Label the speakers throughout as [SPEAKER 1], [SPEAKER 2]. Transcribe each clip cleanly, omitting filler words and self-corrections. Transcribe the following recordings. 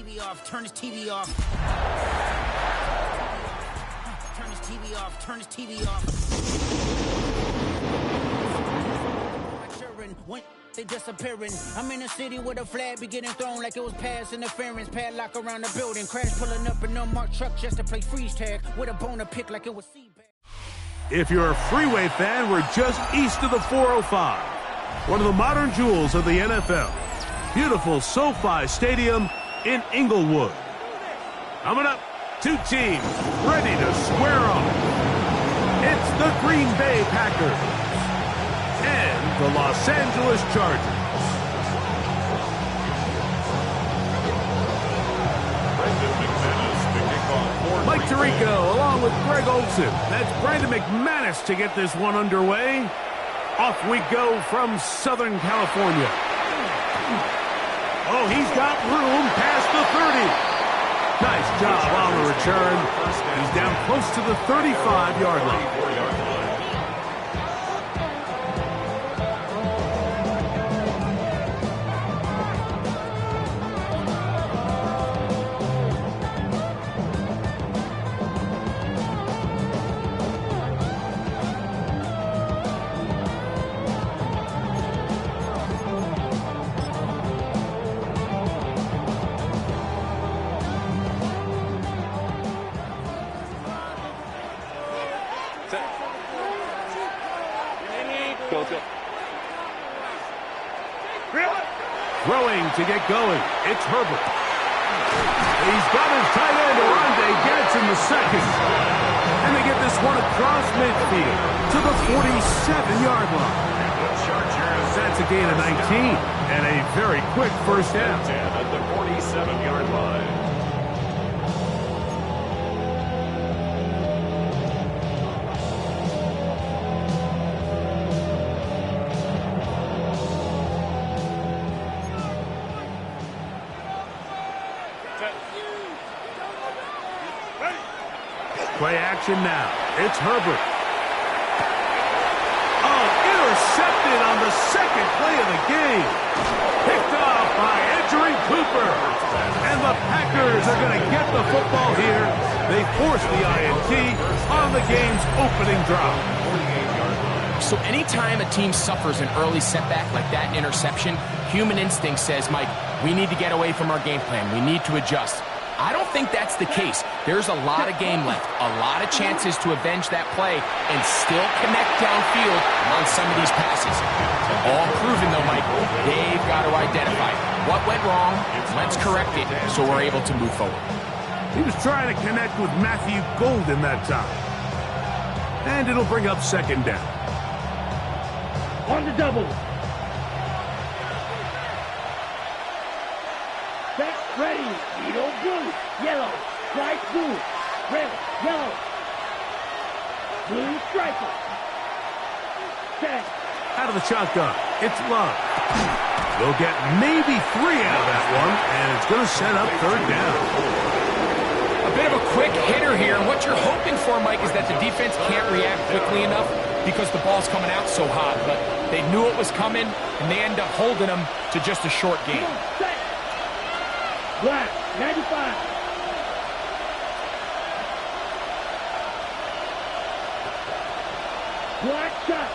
[SPEAKER 1] TV off, turn his TV off. Turn his TV off, turn his TV off. My children, when they disappearing. I'm in a city where the flag be getting thrown like it was pass interference. Padlock around the building, crash pulling up in an unmarked truck just to play freeze tag with a boner pick like it was Seabag.
[SPEAKER 2] If you're a freeway fan, we're just east of the 405. One of the modern jewels of the NFL. Beautiful SoFi Stadium in Inglewood. Coming up, two teams ready to square off. It's the Green Bay Packers and the Los Angeles Chargers. Mike Tirico along with Greg Olson. That's Brandon McManus to get this one underway. Off we go from Southern California. Oh, he's got room past the 30. Nice job on the return. He's down close to the 35-yard line. Throwing to get going. It's Herbert. He's got his tight end, Orlando Gates, in the second. And they get this one across midfield to the 47-yard line. That's a gain of 19 and a very quick first down.
[SPEAKER 3] At the 47-yard line.
[SPEAKER 2] Play action now. It's Herbert. Oh, intercepted on the second play of the game. Picked off by Edgerrin Cooper. And the Packers are going to get the football here. They force the INT on the game's opening drive.
[SPEAKER 4] So anytime a team suffers an early setback like that interception, human instinct says, Mike, we need to get away from our game plan. We need to adjust. I don't think that's the case. There's a lot of game left, a lot of chances to avenge that play and still connect downfield on some of these passes. All proven, though, Mike, they've got to identify what went wrong, let's correct it so we're able to move forward.
[SPEAKER 2] He was trying to connect with Matthew Golden that time. And it'll bring up second down.
[SPEAKER 5] On the double. Set, ready, Edo blue, yellow, stripe blue, red, yellow, blue striper. Set.
[SPEAKER 2] Out of the shotgun, it's Love. They'll get maybe 3 out of that one, and it's going to set up third down.
[SPEAKER 4] A bit of a quick hitter here. What you're hoping for, Mike, is that the defense can't react quickly enough because the ball's coming out so hot. But they knew it was coming, and they end up holding them to just a short game.
[SPEAKER 5] Set. Black, 95. Black shot.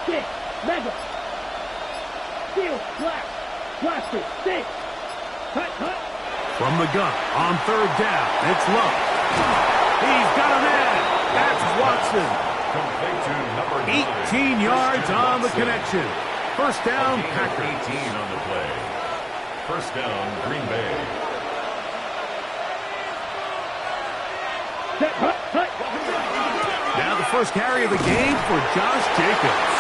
[SPEAKER 5] 6. Mega. Steel. Black. Blaster. 6. Hut, hut.
[SPEAKER 2] From the gun, on third down, it's Love. He's got a man. That's Watson.
[SPEAKER 3] Complete to number
[SPEAKER 2] 18 yards on the connection. First down, Packers.
[SPEAKER 3] 18 on the play. First down, Green Bay.
[SPEAKER 5] Set, hut, hut.
[SPEAKER 2] Now the first carry of the game for Josh Jacobs.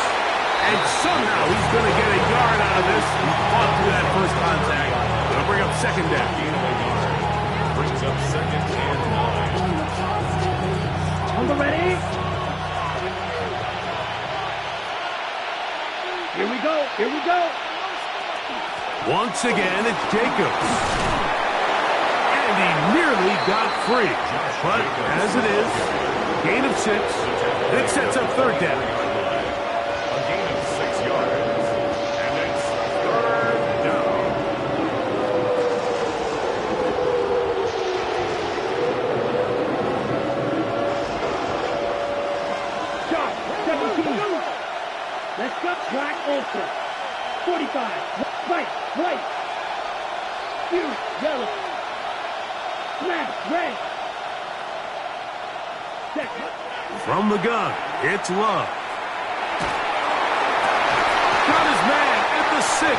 [SPEAKER 2] And somehow he's going to get a yard out of this. He fought through that first contact. It'll bring up second down.
[SPEAKER 3] Brings up second and 9.
[SPEAKER 5] On the ready. Here we go, here we go.
[SPEAKER 2] Once again, it's Jacobs. And he nearly got free. But as it is, gain of 6. It sets up third down.
[SPEAKER 3] A gain of 6 yards. And it's third down.
[SPEAKER 5] Let's go. Black ultra. 45. White. Fuse. Yellow. Smash. Red. Set.
[SPEAKER 2] From the gun, it's Love. Got his man at the 6.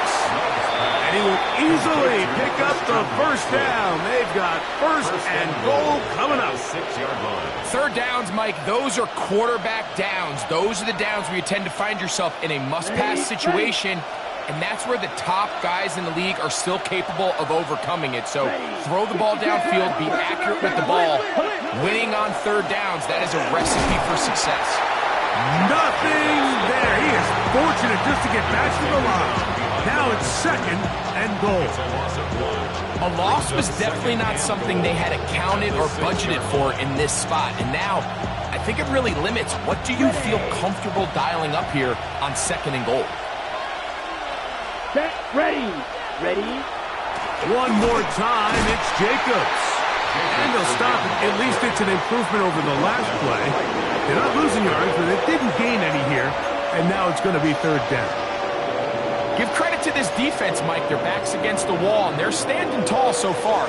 [SPEAKER 2] And he will easily pick up the first down. They've got first and goal coming up.
[SPEAKER 3] 6-yard line.
[SPEAKER 4] Third downs, Mike, those are quarterback downs. Those are the downs where you tend to find yourself in a must-pass situation, and that's where the top guys in the league are still capable of overcoming it. So throw the ball downfield, be accurate with the ball. Winning on third downs, that is a recipe for success.
[SPEAKER 2] Nothing there. He is fortunate just to get back to the line. Now it's second and goal.
[SPEAKER 4] A loss was definitely not something they had accounted or budgeted for in this spot. And now, I think it really limits what do you feel comfortable dialing up here on second and goal.
[SPEAKER 5] Set. Ready.
[SPEAKER 2] One more time, it's Jacobs. And they'll stop it. At least it's an improvement over the last play. They're not losing yards, but they didn't gain any here. And now it's going to be third down.
[SPEAKER 4] Give credit to this defense, Mike. Their back's against the wall, and they're standing tall so far.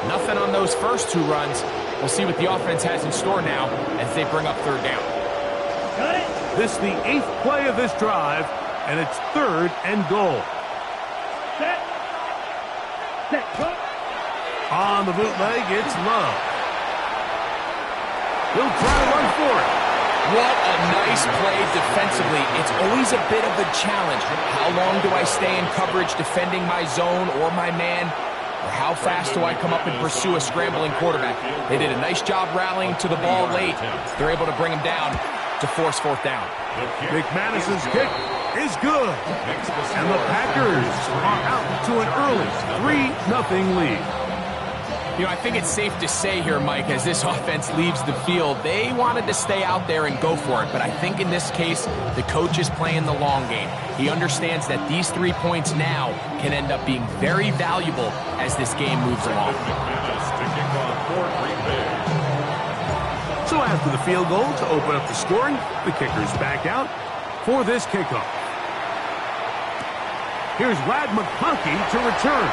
[SPEAKER 4] Nothing on those first two runs. We'll see what the offense has in store now as they bring up third down.
[SPEAKER 5] Got it.
[SPEAKER 2] This is the 8th play of this drive, and it's third and goal.
[SPEAKER 5] Set. Cut.
[SPEAKER 2] On the bootleg, it's Love. He'll try to run for it.
[SPEAKER 4] What a nice play defensively. It's always a bit of a challenge. How long do I stay in coverage defending my zone or my man? Or how fast do I come up and pursue a scrambling quarterback? They did a nice job rallying to the ball late. They're able to bring him down to force fourth down.
[SPEAKER 2] McManus's kick is good. And the Packers are out to an early 3-0 lead.
[SPEAKER 4] You know, I think it's safe to say here, Mike, as this offense leaves the field, they wanted to stay out there and go for it. But I think in this case, the coach is playing the long game. He understands that these 3 points now can end up being very valuable as this game moves along.
[SPEAKER 2] So after the field goal to open up the scoring, the kicker's back out for this kickoff. Here's Ladd McConkey to return.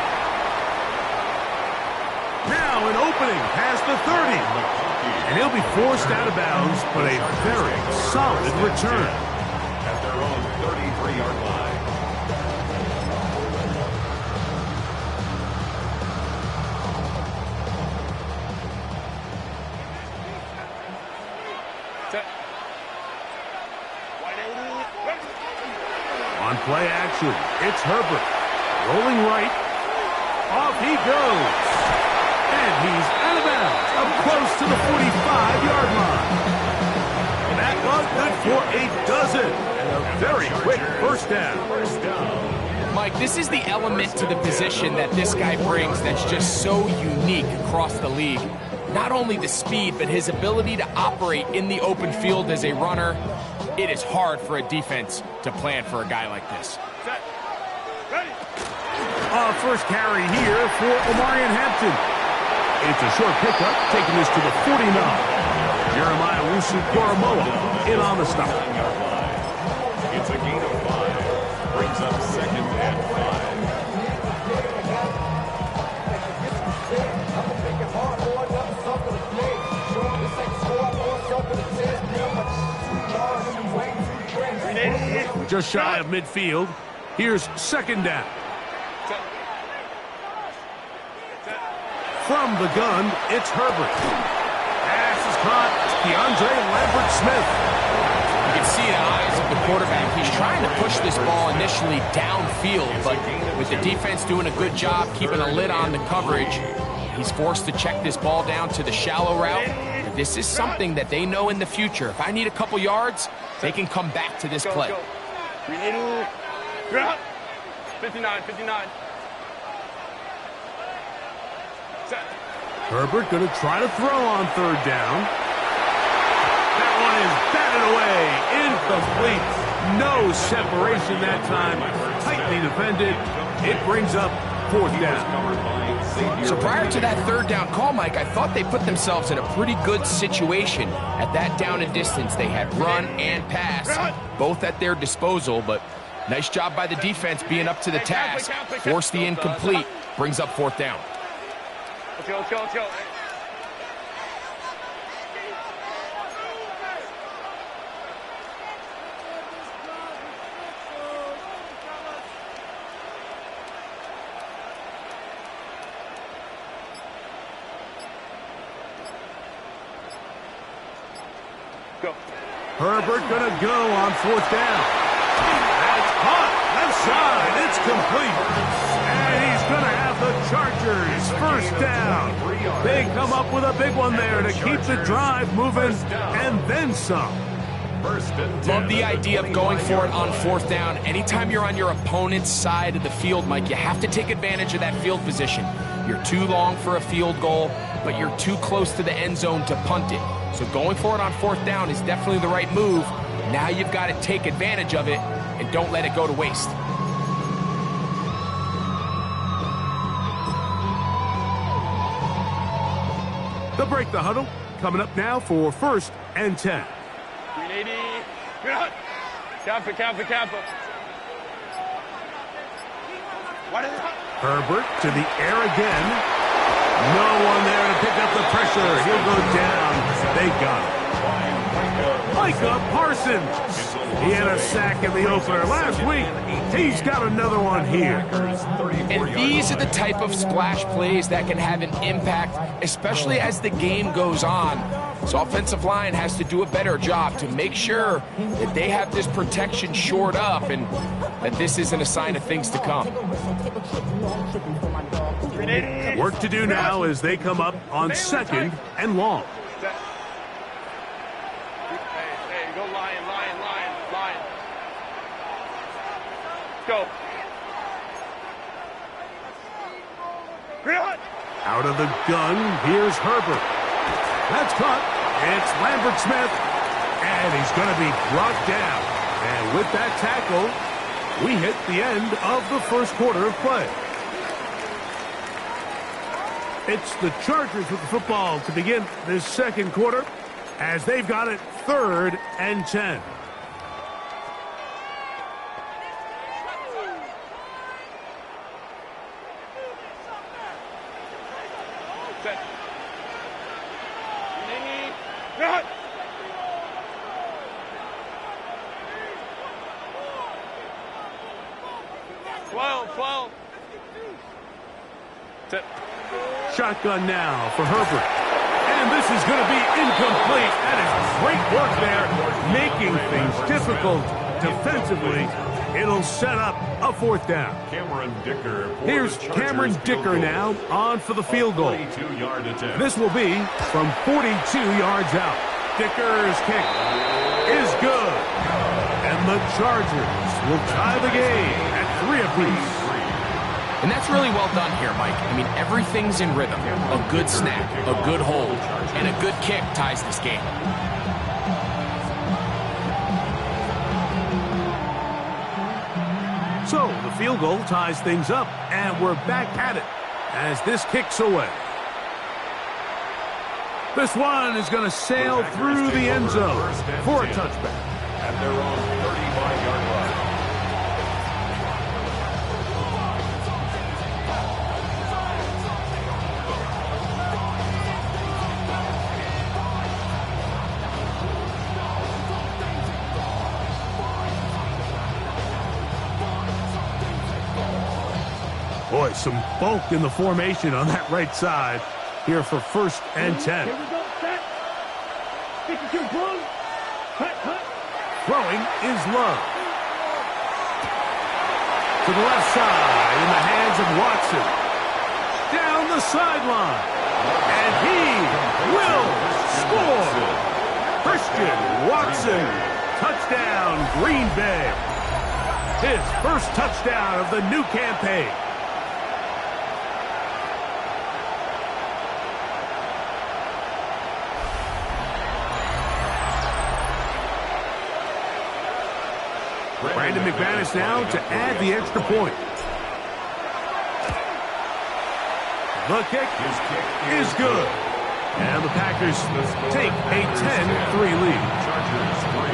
[SPEAKER 2] Now an opening past the 30. And he'll be forced out of bounds, but a very solid return.
[SPEAKER 3] At their own 33-yard line.
[SPEAKER 2] On play action, it's Herbert. Rolling right. Off he goes. And he's out of bounds, up close to the 45-yard line. That was good for a dozen. And a very quick first down.
[SPEAKER 4] Mike, this is the element to the position that this guy brings that's just so unique across the league. Not only the speed, but his ability to operate in the open field as a runner. It is hard for a defense to plan for a guy like this.
[SPEAKER 2] First carry here for Omarion Hampton. It's a short pickup, taking this to the 49. Jeremiah Wusu-Koromoa in on the stop.
[SPEAKER 3] It's a gain of 5. Brings up second and
[SPEAKER 2] 5. Just shy of midfield. Here's second down. From the gun, it's Herbert. Pass is caught. DeAndre Lambert-Smith.
[SPEAKER 4] You can see in the eyes of the quarterback. He's trying to push this ball initially downfield, but with the defense doing a good job keeping a lid on the coverage, he's forced to check this ball down to the shallow route. This is something that they know in the future. If I need a couple yards, they can come back to this play.
[SPEAKER 5] 59.
[SPEAKER 2] Herbert going to try to throw on third down. That one is batted away. Incomplete. No separation that time. Tightly defended. It brings up 4th down.
[SPEAKER 4] So prior to that 3rd down call, Mike, I thought they put themselves in a pretty good situation. At that down and distance, they had run and pass, both at their disposal, but nice job by the defense being up to the task. Forced the incomplete, brings up 4th down.
[SPEAKER 5] Let's go.
[SPEAKER 2] Herbert gonna go on 4th down. That's caught. Left side. It's complete. And he's gonna have the Chargers 1st down. They come up with a big one there to keep the drive moving and then some.
[SPEAKER 4] Love the idea of going for it on 4th down. Anytime you're on your opponent's side of the field, Mike, you have to take advantage of that field position. You're too long for a field goal, but you're too close to the end zone to punt it. So going for it on 4th down is definitely the right move. Now you've got to take advantage of it and don't let it go to waste.
[SPEAKER 2] They'll break the huddle. Coming up now for 1st and 10.
[SPEAKER 5] 380. Kappa.
[SPEAKER 2] Herbert to the air again. No one there to pick up the pressure. He'll go down. They got it. Micah Parsons. He had a sack in the opener last week. He's got another one here.
[SPEAKER 4] And these are the type of splash plays that can have an impact, especially as the game goes on. So offensive line has to do a better job to make sure that they have this protection shored up and that this isn't a sign of things to come.
[SPEAKER 2] Work to do now as they come up on 2nd and long.
[SPEAKER 5] Hey, go lion. Go.
[SPEAKER 2] Out of the gun, here's Herbert. That's caught. It's Lambert Smith, and he's going to be brought down. And with that tackle, we hit the end of the 1st quarter of play. It's the Chargers with the football to begin this 2nd quarter as they've got it 3rd and 10. Shotgun now for Herbert. And this is going to be incomplete. That is great work there, making things difficult defensively. It'll set up a 4th down. Here's Cameron Dicker now on for the field goal. This will be from 42 yards out. Dicker's kick is good. And the Chargers will tie the game at 3 apiece.
[SPEAKER 4] And that's really well done here, Mike. I mean, everything's in rhythm. A good snap, a good hold, and a good kick ties this game.
[SPEAKER 2] So the field goal ties things up, and we're back at it as this kicks away. This one is going to sail through the end zone for a touchback.
[SPEAKER 3] At their own 35-yard line.
[SPEAKER 2] Boy, some bulk in the formation on that right side here for 1st and 10.
[SPEAKER 5] Here we go, set. 52 boom. Cut.
[SPEAKER 2] Throwing is Love. To the left side in the hands of Watson. Down the sideline. And he will score. Christian Watson. Touchdown, Green Bay. His 1st touchdown of the new campaign. Brandon McManus now to add the extra point. The kick is good. And the Packers take a 10-3 lead.
[SPEAKER 3] Chargers 3.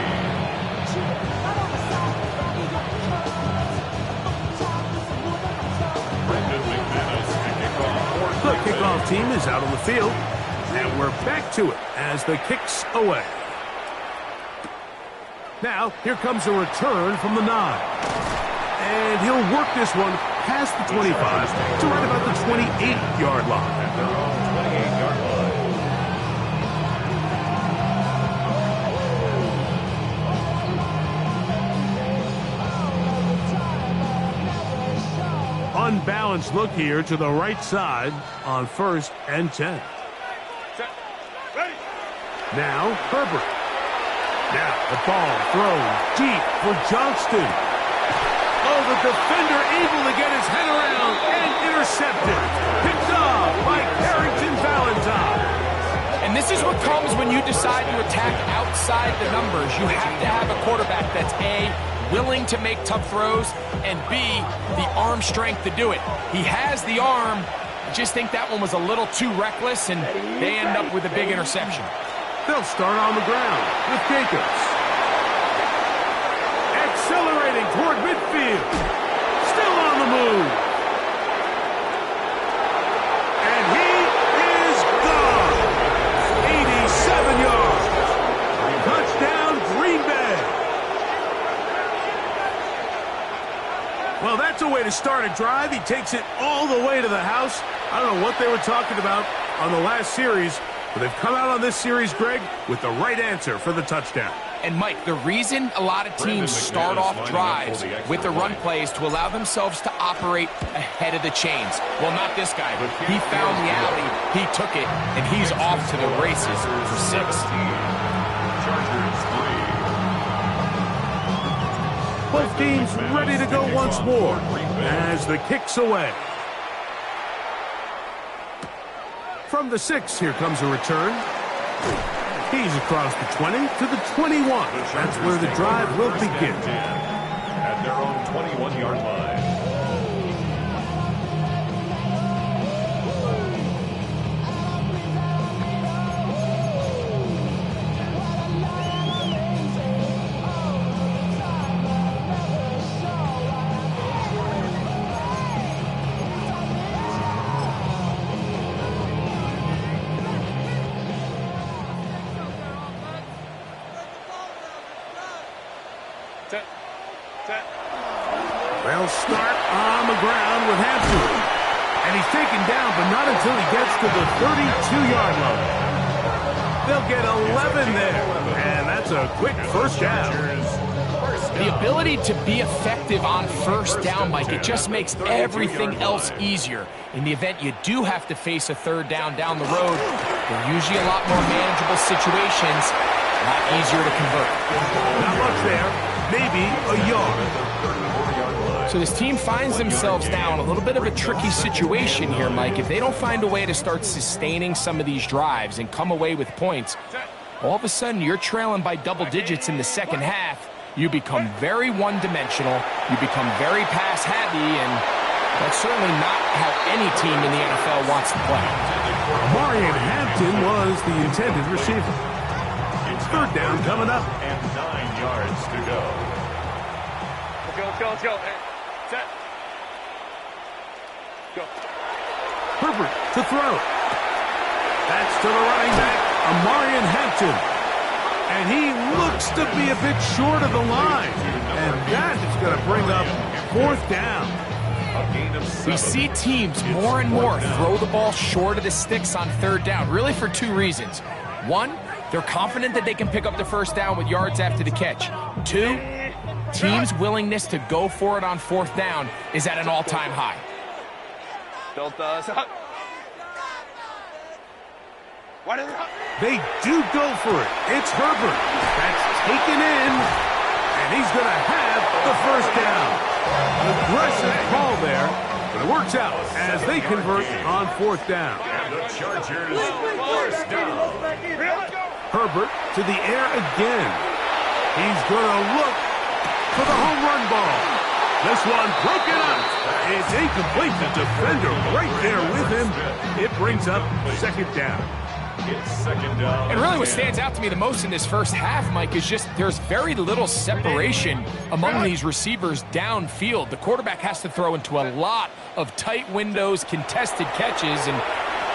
[SPEAKER 2] The kickoff team is out on the field, and we're back to it as the kick's away. Now, here comes a return from the 9. And he'll work this one past the 25 to right about the 28-yard line.
[SPEAKER 3] At their own 28-yard line.
[SPEAKER 2] Unbalanced look here to the right side on 1st and 10. Now, Herbert. Now, the ball thrown deep for Johnston. Oh, the defender able to get his head around and intercepted. Picked off by Carrington Valentine.
[SPEAKER 4] And this is what comes when you decide to attack outside the numbers. You have to have a quarterback that's A, willing to make tough throws, and B, the arm strength to do it. He has the arm. I just think that one was a little too reckless, and they end up with a big interception.
[SPEAKER 2] They'll start on the ground with Jacobs. Accelerating toward midfield. Still on the move. And he is gone. 87 yards. Touchdown, Green Bay. Well, that's a way to start a drive. He takes it all the way to the house. I don't know what they were talking about on the last series, but they've come out on this series, Greg, with the right answer for the touchdown.
[SPEAKER 4] And, Mike, the reason a lot of teams start off drives with the run plays to allow themselves to operate ahead of the chains. Well, not this guy. He found the alley, he took it, and he's off to the races for 6.
[SPEAKER 3] Chargers 3.
[SPEAKER 2] Both teams ready to go once more as the kick's away. From the 6, here comes a return. He's across the 20 to the 21. That's where the drive will begin.
[SPEAKER 3] At their own 21-yard line.
[SPEAKER 2] They'll start on the ground with Hampton. And he's taken down, but not until he gets to the 32-yard line. They'll get 11 there. And that's a quick first down.
[SPEAKER 4] The ability to be effective on first down, Mike, it just makes everything else easier. In the event you do have to face a third down the road, they're usually a lot more manageable situations, a lot easier to convert.
[SPEAKER 2] Not much there. Maybe a yard.
[SPEAKER 4] So this team finds themselves now in a little bit of a tricky situation here, Mike. If they don't find a way to start sustaining some of these drives and come away with points, all of a sudden you're trailing by double digits in the second half. You become very one-dimensional. You become very pass-happy, and that's certainly not how any team in the NFL wants to play.
[SPEAKER 2] Marion Hampton was the intended receiver. Third down coming up.
[SPEAKER 3] And 9 yards to go.
[SPEAKER 5] Let's go. Set. Go.
[SPEAKER 2] Herbert to throw. That's to the running back, Marion Hampton. And he looks to be a bit short of the line. And that is going to bring up 4th down.
[SPEAKER 3] A gain of 7.
[SPEAKER 4] We see teams more and more throw the ball short of the sticks on third down, really for 2 reasons. 1, they're confident that they can pick up the first down with yards after the catch. 2, teams' willingness to go for it on 4th down is at an all-time high.
[SPEAKER 2] They do go for it. It's Herbert. That's taken in. And he's going to have the first down. Aggressive call there. But it works out as they convert on 4th down.
[SPEAKER 3] And the Chargers first down.
[SPEAKER 2] Herbert to the air again. He's going to look for the home run ball. This one broken up. It's incomplete. The defender right there with him. It brings up second down.
[SPEAKER 3] It's second down.
[SPEAKER 4] And really what stands out to me the most in this first half, Mike, is just there's very little separation among these receivers downfield. The quarterback has to throw into a lot of tight windows, contested catches, and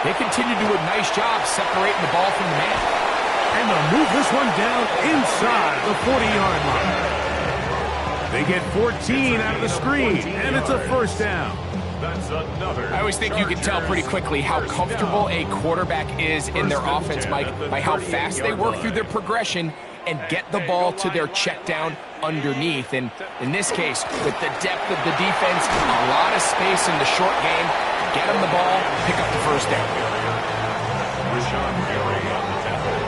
[SPEAKER 4] they continue to do a nice job separating the ball from the man.
[SPEAKER 2] And they'll move this one down inside the 40-yard line. They get 14 out of the screen, and it's a first down.
[SPEAKER 3] That's another.
[SPEAKER 4] I always think you can tell pretty quickly how comfortable a quarterback is in their offense, Mike, by how fast they work through their progression and get the ball to their check down underneath. And in this case, with the depth of the defense, a lot of space in the short game, get them the ball, pick up the first down.
[SPEAKER 3] Rashawn Gary on the tackle.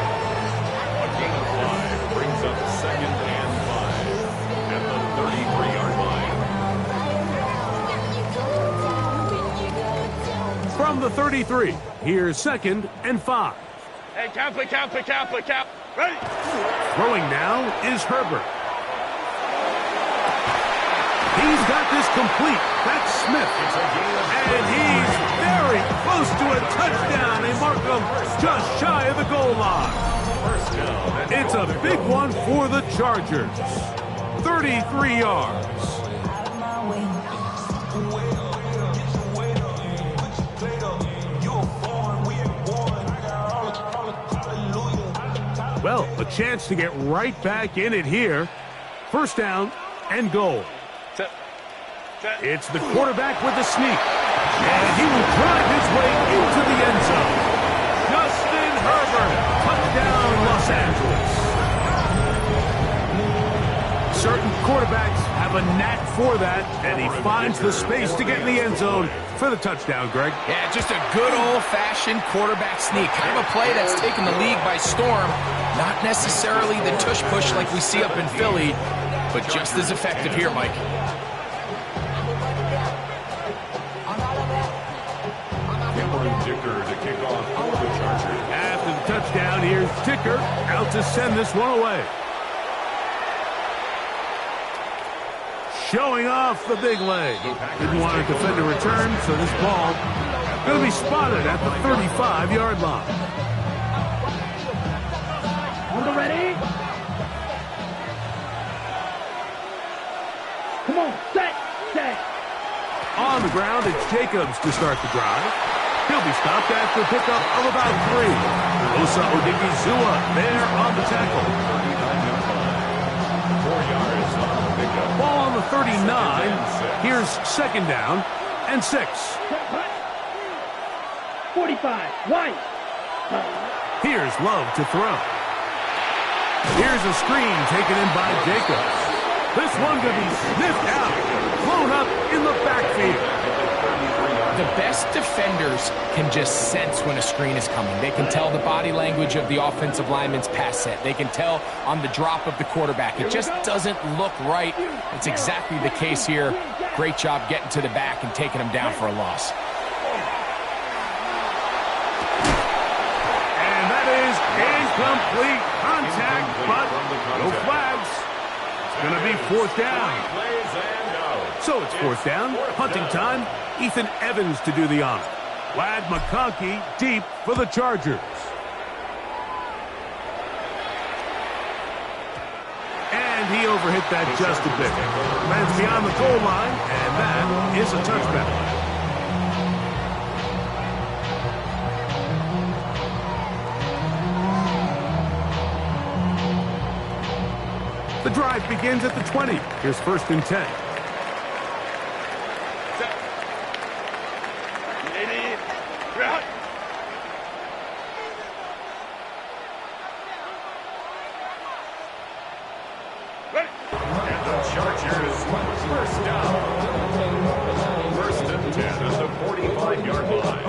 [SPEAKER 3] A gain of 5 brings up second and 5 at the 33-yard line.
[SPEAKER 2] From the 33, here's second and 5.
[SPEAKER 5] Hey, count. Ready?
[SPEAKER 2] Throwing now is Herbert. He's got this complete. That's Smith. And he's very close to a touchdown. They mark him just shy of the goal line. It's a big one for the Chargers. 33 yards. Well, a chance to get right back in it here. First down and goal. It's the quarterback with the sneak. And he will drive his way into the end zone. Justin Herbert, touchdown Los Angeles. Certain quarterbacks have a knack for that, and he finds the space to get in the end zone for the touchdown, Greg.
[SPEAKER 4] Yeah, just a good old-fashioned quarterback sneak. Kind of a play that's taken the league by storm. Not necessarily the tush-push like we see up in Philly, but just as effective here, Mike.
[SPEAKER 3] Dicker to kick off for the Chargers.
[SPEAKER 2] After the touchdown, here's Dicker out to send this one away. Showing off the big leg. Didn't want to defend a return, so this ball going to be spotted at the 35-yard line.
[SPEAKER 5] Ready? Come on, set.
[SPEAKER 2] On the ground, it's Jacobs to start the drive. He'll be stopped after a pickup of about 3. Osa Odigizua there on the tackle.
[SPEAKER 3] 4 yards on the pickup.
[SPEAKER 2] Ball on the 39. Here's second down and 6.
[SPEAKER 5] 45, White.
[SPEAKER 2] Here's Love to throw. Here's a screen taken in by Jacobs. This one going to be sniffed out, blown up in the backfield.
[SPEAKER 4] The best defenders can just sense when a screen is coming. They can tell the body language of the offensive lineman's pass set. They can tell on the drop of the quarterback. It just doesn't look right. It's exactly the case here. Great job getting to the back and taking him down for a loss.
[SPEAKER 2] And that is incomplete contact, but no flags. It's going to be fourth down. So it's fourth down, punting time. Ethan Evans to do the honor. Ladd McConkey deep for the Chargers. And he overhit that just a bit. Lands beyond the goal line, and that is a touchback. The drive begins at the 20. Here's first and 10.
[SPEAKER 3] First down. First and 10 at the 45-yard line.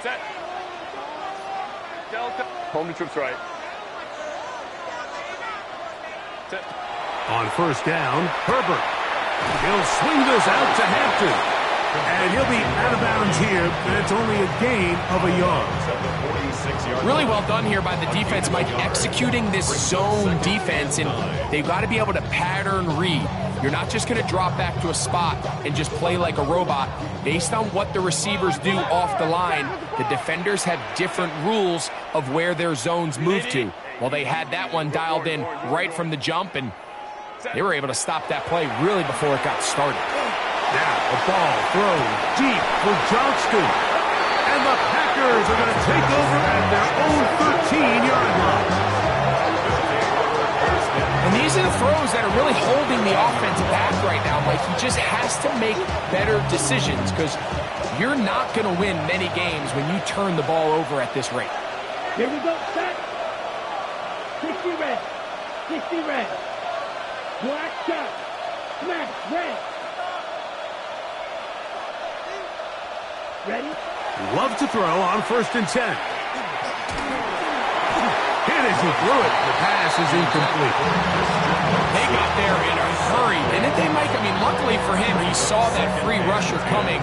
[SPEAKER 5] Set. Delta. Home to troops right.
[SPEAKER 2] On first down, Herbert. He'll swing this out to Hampton. And he'll be out of bounds here, and it's only a gain of a yard.
[SPEAKER 4] Really well done here by the defense, Mike, executing this zone defense, and they've got to be able to pattern read. You're not just going to drop back to a spot and just play like a robot. Based on what the receivers do off the line, the defenders have different rules of where their zones move to. Well, they had that one dialed in right from the jump, and they were able to stop that play really before it got started.
[SPEAKER 2] Now a ball thrown deep for Johnston. And the Packers are going to take over at their own 13-yard line.
[SPEAKER 4] And these are the throws that are really holding the offense back right now. Like, he just has to make better decisions because you're not going to win many games when you turn the ball over at this rate.
[SPEAKER 5] Here we go, set. 60 red. 60 red. Black shot. Smash red. Ready?
[SPEAKER 2] Love to throw on first and 10. Hit as he threw it. The pass is incomplete.
[SPEAKER 4] They got there in a hurry, didn't they, Mike? I mean, luckily for him, he saw that free rusher coming,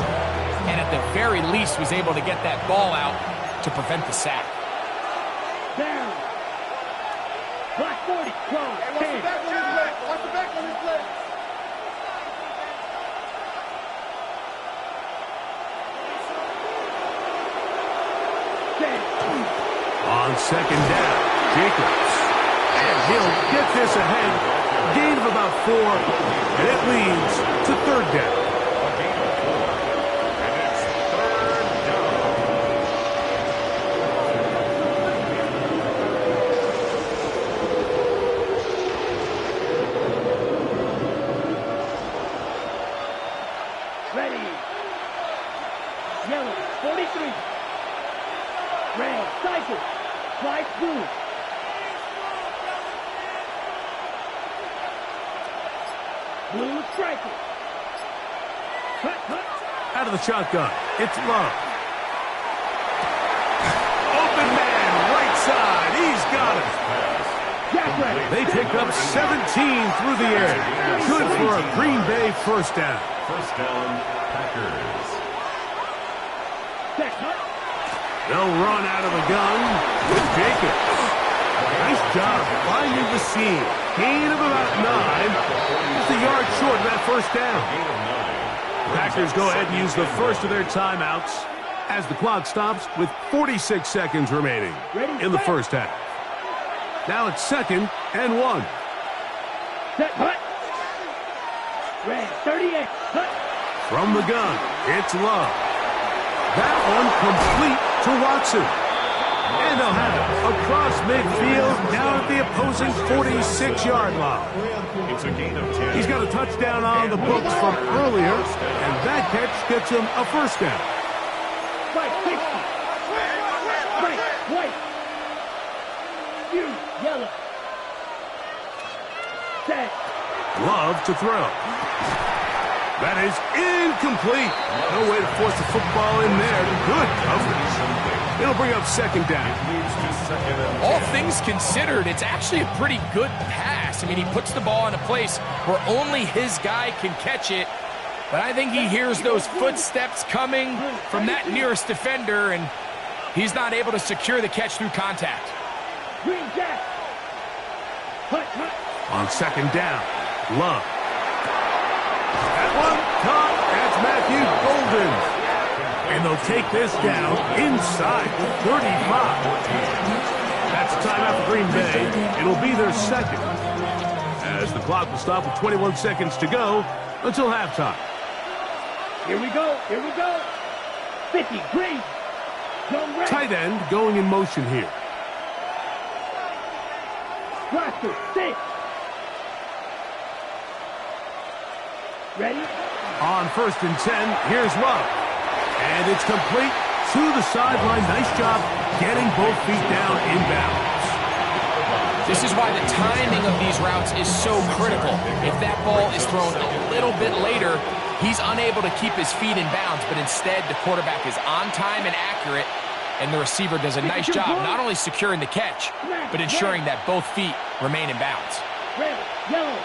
[SPEAKER 4] and at the very least was able to get that ball out to prevent the sack.
[SPEAKER 5] Down. Black 40. 12. Hey, watch the back on this play.
[SPEAKER 2] On second down, Jacobs. And he'll get this ahead. Gain of about 4, and it leads to third down.
[SPEAKER 3] And it's third down.
[SPEAKER 5] Ready. Yellow. 43. Red. Cycle. White blue. Blue striker. Cut, cut.
[SPEAKER 2] Out of the shotgun, it's Love. Open man, right side, he's got it. They pick up 17 through the air. Good for a Green Bay first down.
[SPEAKER 3] First down, Packers.
[SPEAKER 2] They'll run out of the gun with Jacobs. Nice job finding the seam. Gain of about 9. Just a yard short of that first down. Packers go ahead and use the first of their timeouts as the clock stops with 46 seconds remaining in the first half. Now it's 2nd and 1.
[SPEAKER 5] Set, hut. Red, 38, hut.
[SPEAKER 2] From the gun, it's Love. That one complete to Watson. And they'll have it across midfield down at the opposing 46-yard line.
[SPEAKER 3] It's a gain of 10.
[SPEAKER 2] He's got a touchdown on the books from earlier, and that catch gets him a first down.
[SPEAKER 5] White, 60. White. You, yellow. Set.
[SPEAKER 2] Love to throw. That is incomplete. No way to force the football in there. Good coverage. It'll bring up second down.
[SPEAKER 4] All things considered, it's actually a pretty good pass. I mean, he puts the ball in a place where only his guy can catch it. But I think he hears those footsteps coming from that nearest defender, and he's not able to secure the catch through contact.
[SPEAKER 5] Green Jack. Hut.
[SPEAKER 2] On second down, Love. That one caught. That's Matthew Golden. And they'll take this down inside the 35. That's a timeout for Green Bay. It'll be their second. As the clock will stop with 21 seconds to go until halftime.
[SPEAKER 5] Here we go. 50, green. Young red.
[SPEAKER 2] Tight end going in motion here.
[SPEAKER 5] Roster, 6. Ready?
[SPEAKER 2] On first and 10, here's Love. And it's complete to the sideline. Nice job getting both feet down inbounds.
[SPEAKER 4] This is why the timing of these routes is so critical. If that ball is thrown a little bit later, he's unable to keep his feet in bounds, but instead the quarterback is on time and accurate, and the receiver does a nice job not only securing the catch, but ensuring that both feet remain in bounds.
[SPEAKER 5] red, yellow.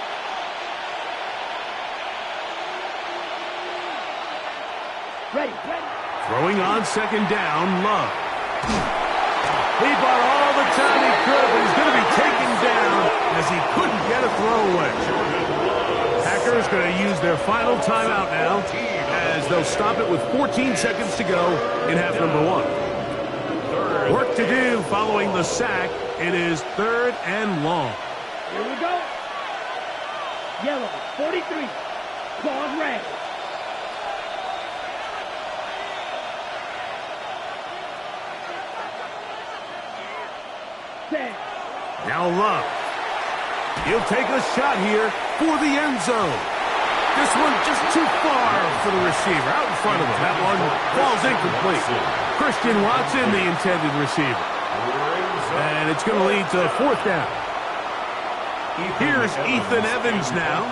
[SPEAKER 5] Ready, ready.
[SPEAKER 2] Throwing on second down, Love. He bought all the time he could, but he's going to be taken down as he couldn't get a throwaway. Packers going to use their final timeout now as they'll stop it with 14 seconds to go in half number one. Work to do following the sack. It is third and long.
[SPEAKER 5] Here we go. Yellow, 43. Claws red.
[SPEAKER 2] Now Love. He'll take a shot here for the end zone. This one just too far for the receiver. Out in front of him. That one falls incomplete. Christian Watson, the intended receiver. And it's going to lead to fourth down. Here's Ethan Evans now,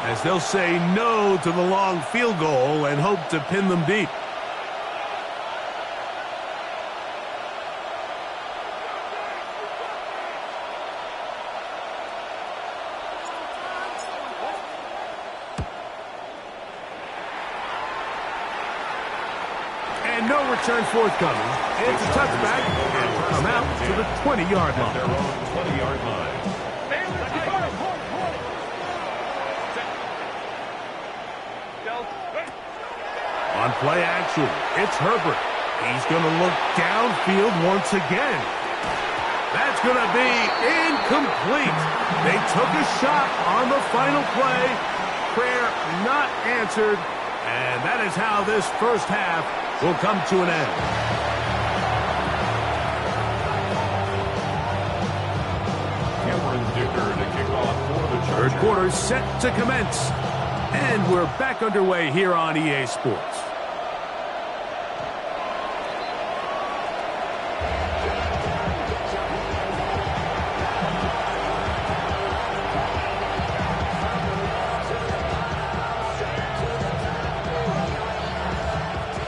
[SPEAKER 2] as they'll say no to the long field goal and hope to pin them deep. And no return forthcoming. It's a touchback and come out to the 20-yard line.
[SPEAKER 3] Their own 20-yard line.
[SPEAKER 2] On play action, it's Herbert. He's going to look downfield once again. That's going to be incomplete. They took a shot on the final play. Prayer not answered. And that is how this first half will come to an end.
[SPEAKER 3] To kick off for the Chargers.
[SPEAKER 2] Third quarter set to commence. And we're back underway here on EA Sports.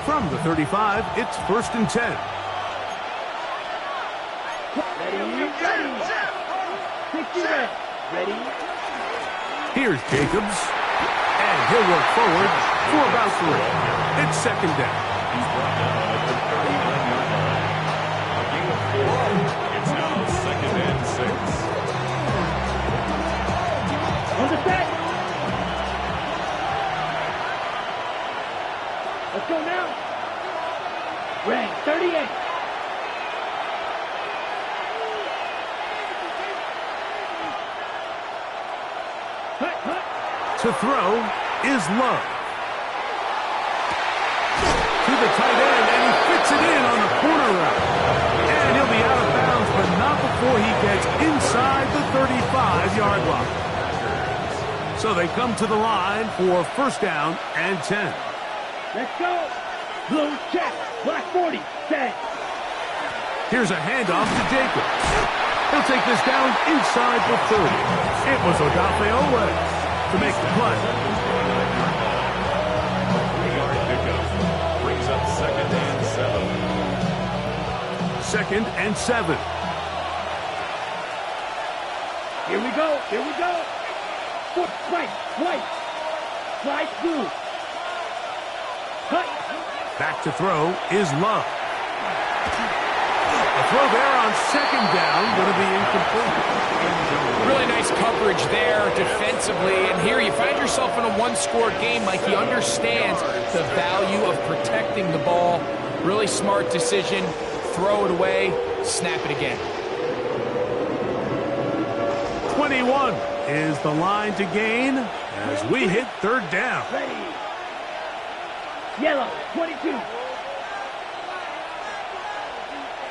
[SPEAKER 2] From the 35, it's 1st and 10.
[SPEAKER 5] Ready. 60 red. Ready.
[SPEAKER 2] Here's Jacobs. And he'll work forward for about 3. It's second down.
[SPEAKER 3] He's brought down at the 39-yard line. A gain of 4. It's now second and 6.
[SPEAKER 5] On the set. Let's go now. Red, 38.
[SPEAKER 2] To throw is Love. To the tight end, and he fits it in on the corner route. And he'll be out of bounds, but not before he gets inside the 35-yard line. So they come to the line for first down and 10.
[SPEAKER 5] Let's go. Blue check. Black 40. Set.
[SPEAKER 2] Here's a handoff to Jacobs. He'll take this down inside the 30. It was Odafe Oweh to make the play.
[SPEAKER 3] A 3-yard pickup brings up second and 7.
[SPEAKER 2] Second and 7.
[SPEAKER 5] Here we go. Here we go. Foot spike. White. Slide through. Cut.
[SPEAKER 2] Back to throw is Love. A throw there on second down, going to be incomplete.
[SPEAKER 4] Really nice coverage there defensively. And here you find yourself in a one-score game. Like, he understands the value of protecting the ball. Really smart decision. Throw it away. Snap it again.
[SPEAKER 2] 21 is the line to gain as we hit third down.
[SPEAKER 5] Ready. Yellow. 22.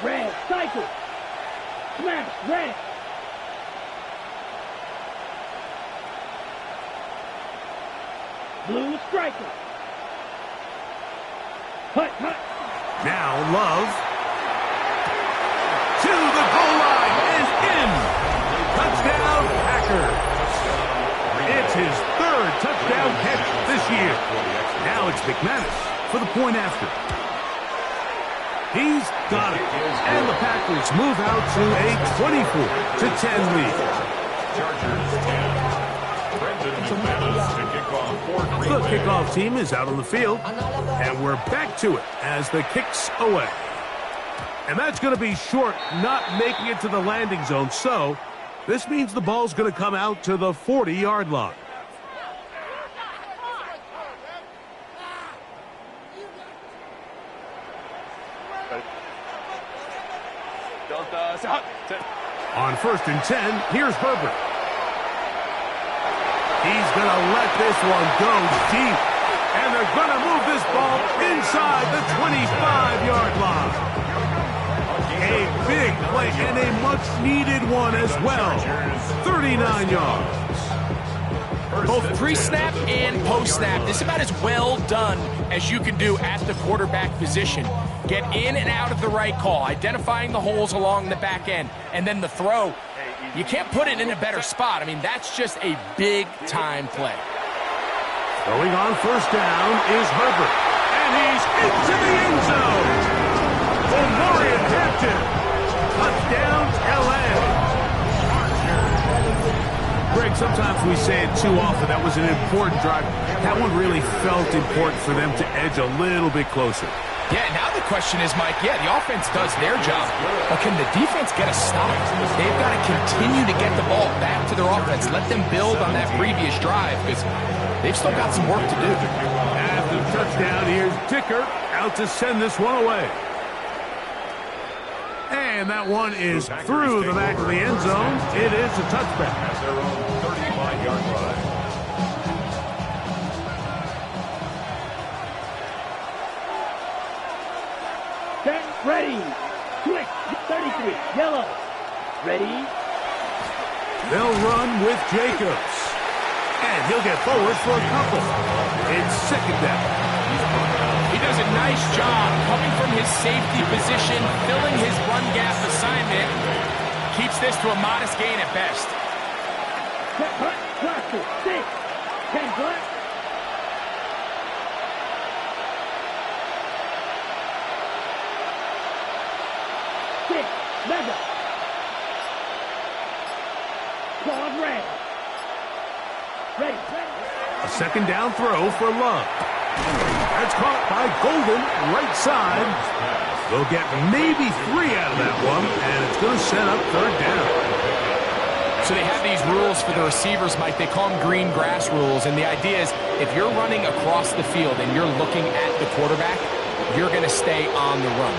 [SPEAKER 5] Red. Cycle. Smash. Red. Blue striker. Hut.
[SPEAKER 2] Now Love to the goal line and in. Touchdown Packers. It's his third touchdown catch this year. Now it's McManus for the point after. He's got it. And the Packers move out to a 24-10 lead.
[SPEAKER 3] Chargers 10. Brendan McManus to kick off for Green
[SPEAKER 2] The
[SPEAKER 3] Bay.
[SPEAKER 2] kickoff team is out on the field, and we're back to it as the kick's away. And that's going to be short, not making it to the landing zone. So this means the ball's going to come out to the 40-yard line. On 1st and 10, here's Herbert. He's going to let this one go deep. And they're going to move this ball inside the 25-yard line. A big play and a much-needed one as well. 39 yards.
[SPEAKER 4] Both pre-snap and post-snap, this is about as well done as you can do at the quarterback position. Get in and out of the right call, identifying the holes along the back end, and then the throw. You can't put it in a better spot. I mean, that's just a big-time play.
[SPEAKER 2] Throwing on 1st down is Herbert. And he's into the end zone. Omarion Hampton. Touchdown, LA. Greg, sometimes we say it too often. That was an important drive. That one really felt important for them to edge a little bit closer.
[SPEAKER 4] Yeah, now the question is, Mike, yeah, the offense does their job, but can the defense get a stop? They've got to continue to get the ball back to their offense. Let them build on that previous drive because they've still got some work to do.
[SPEAKER 2] After the touchdown, here's Dicker out to send this one away. And that one is through the back of the end zone. It is a touchback.
[SPEAKER 3] At their own 35-yard line.
[SPEAKER 5] Set, ready. Quick, 33, yellow. Ready.
[SPEAKER 2] They'll run with Jacobs. And he'll get forward for a couple. It's 2nd down.
[SPEAKER 4] He does a nice job coming from his safety position, filling his run gap assignment. Keeps this to a modest gain at best.
[SPEAKER 5] Set, hut, cluster, 6, 10 black. Mega. Claude red. Ready.
[SPEAKER 2] A 2nd down throw for Love. That's caught by Golden, right side. They'll get maybe 3 out of that one, and it's going to set up 3rd down.
[SPEAKER 4] So they have these rules for the receivers, Mike. They call them green grass rules, and the idea is if you're running across the field and you're looking at the quarterback, you're going to stay on the run.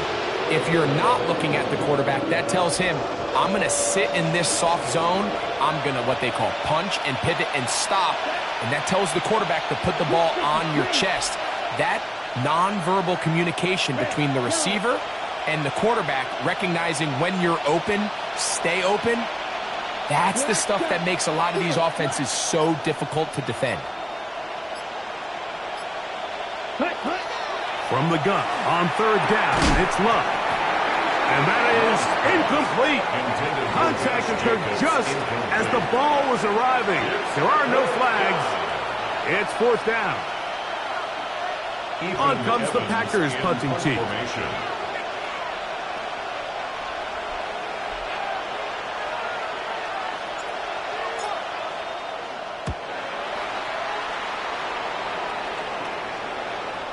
[SPEAKER 4] If you're not looking at the quarterback, that tells him, I'm going to sit in this soft zone. I'm going to what they call punch and pivot and stop. And that tells the quarterback to put the ball on your chest. That nonverbal communication between the receiver and the quarterback, recognizing when you're open, stay open, that's the stuff that makes a lot of these offenses so difficult to defend.
[SPEAKER 2] From the gun on 3rd down, it's Love. And that is incomplete. Contact occurred just as the ball was arriving. There are no flags. It's 4th down. On comes the Packers punting team.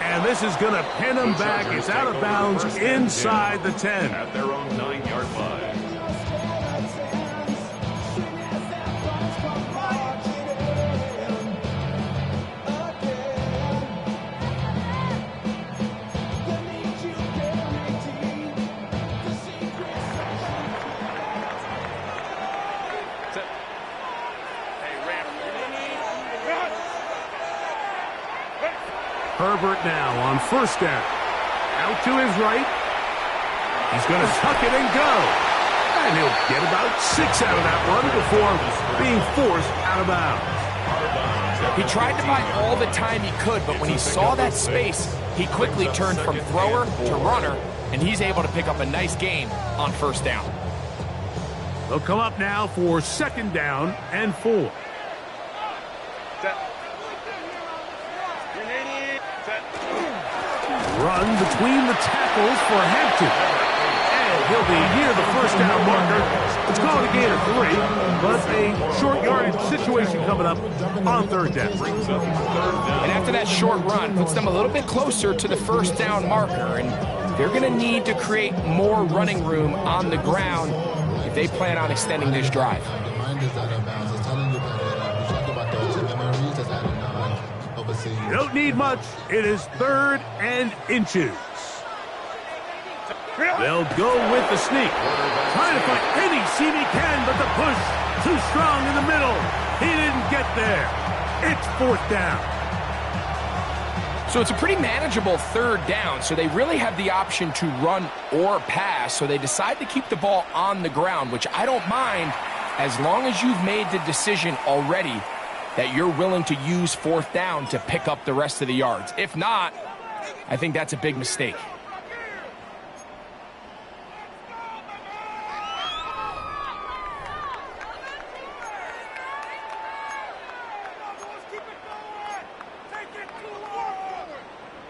[SPEAKER 2] And this is going to pin them back. It's out of bounds inside the 10.
[SPEAKER 3] At their own 9-yard line.
[SPEAKER 2] Herbert now on 1st down. Out to his right. He's going to tuck it and go. And he'll get about 6 out of that one before being forced out of bounds.
[SPEAKER 4] He tried to buy all the time he could, but when he saw that space, he quickly turned from thrower to runner, and he's able to pick up a nice gain on 1st down.
[SPEAKER 2] They'll come up now for 2nd down and 4. Run between the tackles for Hampton. And And he'll be near the first down marker. It's going to gain of 3, but a short yardage situation coming up on third down.
[SPEAKER 4] And after that short run, puts them a little bit closer to the first down marker. And they're going to need to create more running room on the ground if they plan on extending this drive.
[SPEAKER 2] You don't need much. It is 3rd and inches. They'll go with the sneak. Trying to find any seam he can, but the push too strong in the middle. He didn't get there. It's 4th down.
[SPEAKER 4] So it's a pretty manageable 3rd down, so they really have the option to run or pass, so they decide to keep the ball on the ground, which I don't mind as long as you've made the decision already that you're willing to use 4th down to pick up the rest of the yards. If not, I think that's a big mistake.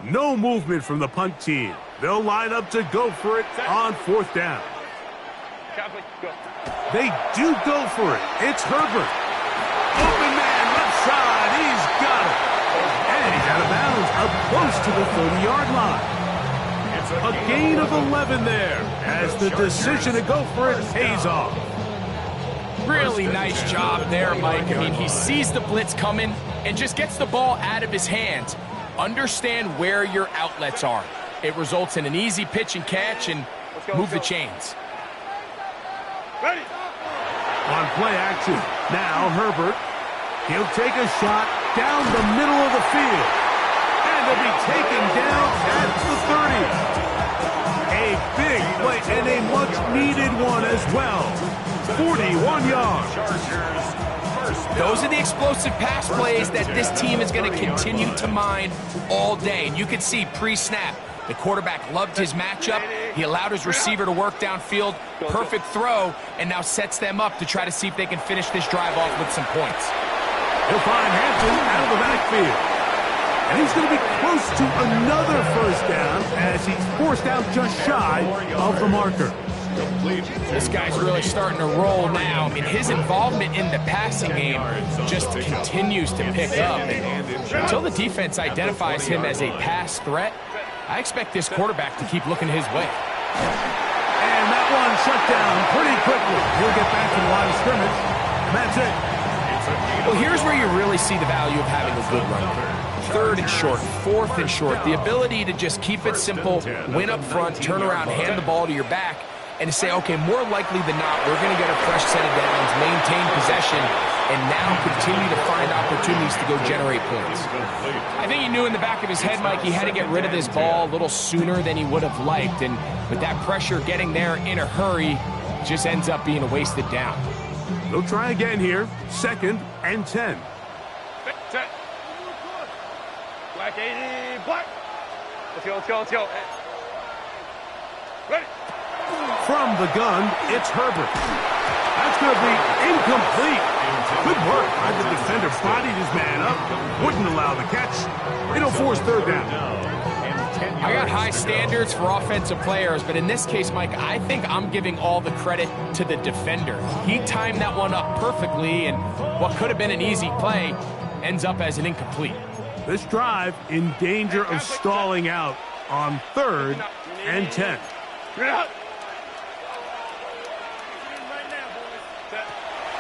[SPEAKER 2] No movement from the punt team. They'll line up to go for it on 4th down. They do go for it. It's Herbert. Open man, left side. He's got it. And he's out of bounds up close to the 30-yard line. A gain of 11 there as the decision to go for it pays off.
[SPEAKER 4] Really nice job there, Mike. I mean, he sees the blitz coming and just gets the ball out of his hands. Understand where your outlets are. It results in an easy pitch and catch and move the chains.
[SPEAKER 5] Ready.
[SPEAKER 2] On play action, now Herbert. He'll take a shot down the middle of the field. And he'll be taken down at the 30. A big play and a much-needed one as well. 41 yards.
[SPEAKER 4] Those are the explosive pass plays that this team is going to continue to mine all day. And you can see pre-snap, the quarterback loved his matchup. He allowed his receiver to work downfield. Perfect throw, and now sets them up to try to see if they can finish this drive off with some points.
[SPEAKER 2] He'll find Hampton out of the backfield. And he's going to be close to another first down as he's forced out just shy of the marker.
[SPEAKER 4] This guy's really starting to roll now. I mean, his involvement in the passing game just continues to pick up. And until the defense identifies him as a pass threat, I expect this quarterback to keep looking his way.
[SPEAKER 2] And that one shut down pretty quickly. He'll get back to the line of scrimmage, and that's it.
[SPEAKER 4] Well, here's where you really see the value of having a good run. 3rd and short, 4th and short. The ability to just keep it simple, win up front, turn around, hand the ball to your back, and to say, okay, more likely than not, we're going to get a fresh set of downs, maintain possession, and now continue to find opportunities to go generate points. I think he knew in the back of his head, Mike, he had to get rid of this ball a little sooner than he would have liked, and with that pressure getting there in a hurry, just ends up being a wasted down.
[SPEAKER 2] They'll try again here, 2nd and 10.
[SPEAKER 5] Set. Black 80, black. Let's go. Ready.
[SPEAKER 2] From the gun, it's Herbert. That's going to be incomplete. Good work. The defender bodied his man up, wouldn't allow the catch. It'll force 3rd down.
[SPEAKER 4] I got high standards for offensive players, but in this case, Mike, I think I'm giving all the credit to the defender. He timed that one up perfectly, and what could have been an easy play ends up as an incomplete.
[SPEAKER 2] This drive in danger of stalling out on 3rd and 10.